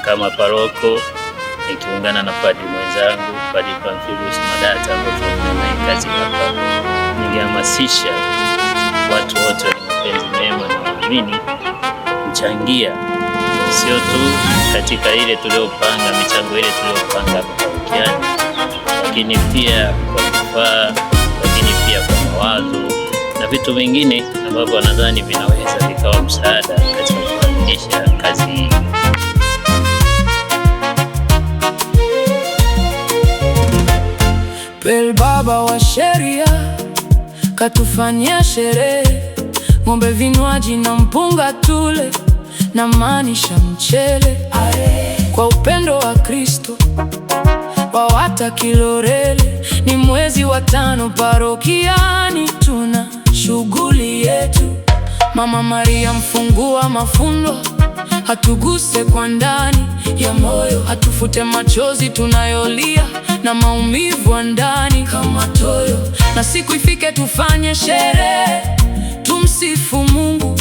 Kama paroko nikiungana na padri mwenzangu Padri Pamphilus Madata ambao tunafanya kazi hapa, ningehamasisha watu wote wenye mapenzi mema na waamini kuchangia, sio tu katika ile tuliopanga, michango ile tuliopanga hapa parokiani, lakini pia kwa vifaa, lakini pia kwa mawazo na vitu vingine ambavyo nadhani vinaweza vikawa msaada katika kukamilisha kazi hii. Pel baba wa sheria katufanyia sherehe, ng'ombe, vinywaji na mpunga tule, na maanisha mchele. Kwa upendo wa Kristo WAWATA Kiloreli, ni mwezi wa 5 parokiani, tuna shughuli yetu. Mama Maria mfungua mafundo, hatuguse kwa ndani ya moyo, hatufute machozi tunayolia na maumivu ya ndani kama toyo. Na siku ifike tufanye sherehe, tumsifu Mungu,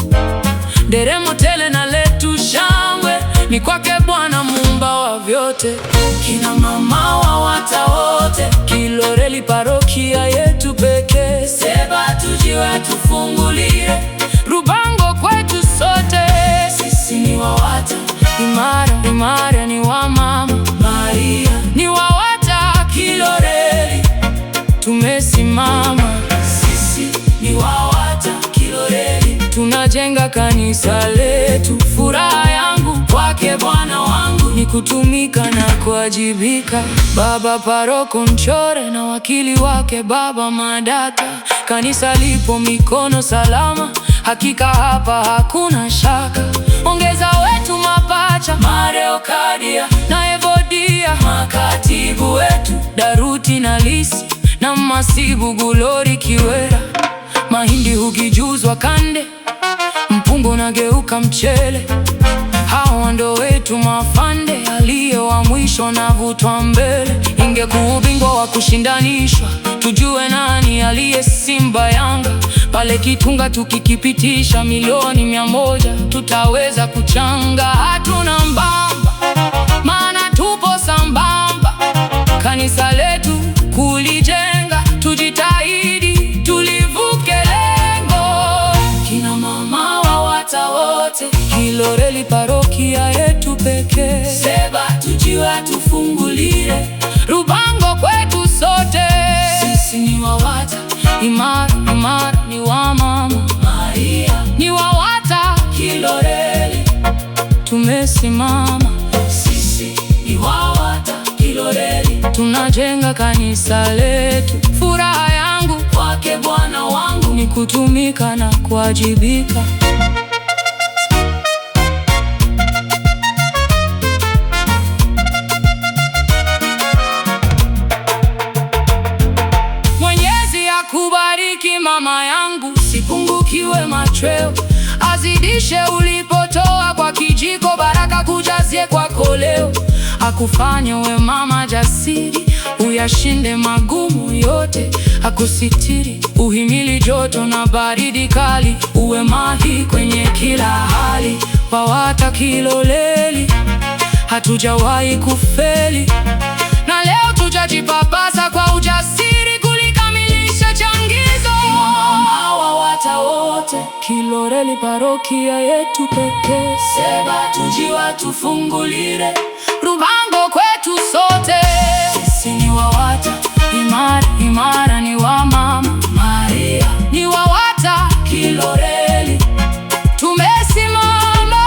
nderemo tele na letu shangwe ni kwake Bwana muumba wa vyote. Kina mama WAWATA wote, Kiloreli parokia yetu pekee, seba tujiwe tufungulie, Rubango kwetu sote. Sisi ni WAWATA, imara imara ni wa Mama Maria, ni WAWATA Kiloreli tumesimama. Sisi ni WAWATA Kiloreli, tunajenga kanisa letu. Furaha yangu kwake Bwana wangu ni kutumika na kuwajibika. Baba paroko Mchore na wakili wake Baba Madata, kanisa lipo mikono salama, hakika hapa hakuna shaka. Ongeza wetu mapacha Mareokadia na Evodia, makatibu wetu Daruti na Lisi na Masibu Gulori Kiwera. Mahindi hukijuzwa kande, mpungo na geuka mchele, hawa ndo wetu mafande, aliye wa mwisho na vutwa mbele. Ingekuwa ubingwa wa kushindanishwa, tujue nani aliye Simba Yanga, pale Kitunga tukikipitisha milioni 100 tutaweza kuchanga. Hatuna mbamba, maana tupo sambamba, kanisa letu kulijenga, tujitahidi tulivuke lengo. Kina mama WAWATA wote, Kiloreli parokia yetu pekee, seba tujiwe tufungulie, Rubango kwetu sote. Sisi ni WAWATA, imara imara ni wa Mama Maria, ni WAWATA Kiloreli tumesimama. Sisi ni WAWATA Kiloreli, tunajenga kanisa letu. Furaha yangu kwake Bwana wangu ni kutumika na kuwajibika. Mwenyezi akubariki mama yangu, sipungukiwe machweo, azidishe ulipotoa kwa kijiko, baraka kujazie kwako leo. Akufanye we mama jasiri, uyashinde magumu yote, akusitiri, uhimili joto na baridi kali, uwe mahi kwenye kila hali. WAWATA Kiloreli hatujawahi kufeli, na leo tujajipapasa kwa ujasiri kulikamilisha changizo. Mama WAWATA wote, Kiloreli parokia yetu pekee, seba tujiwe tufungulire, Rubango kwetu sote. Sisi ni WAWATA, imara imara ni wa Mama Maria, ni WAWATA Kiloreli tumesimama.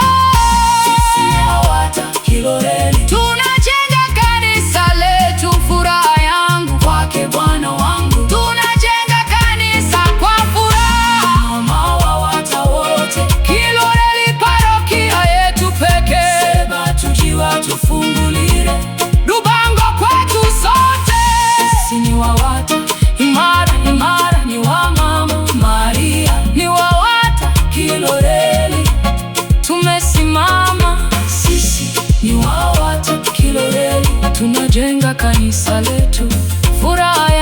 Sisi ni WAWATA Kiloreli, tunajenga kanisa letu. Furaha yangu kwake Bwana wangu, tunajenga kanisa kwa furaha. Mama WAWATA wote, Kiloreli parokia yetu pekee, seba tujiwe tufungulire, Rubango kwetu sote. Sisi ni WAWATA, tunajenga kanisa letu, furaha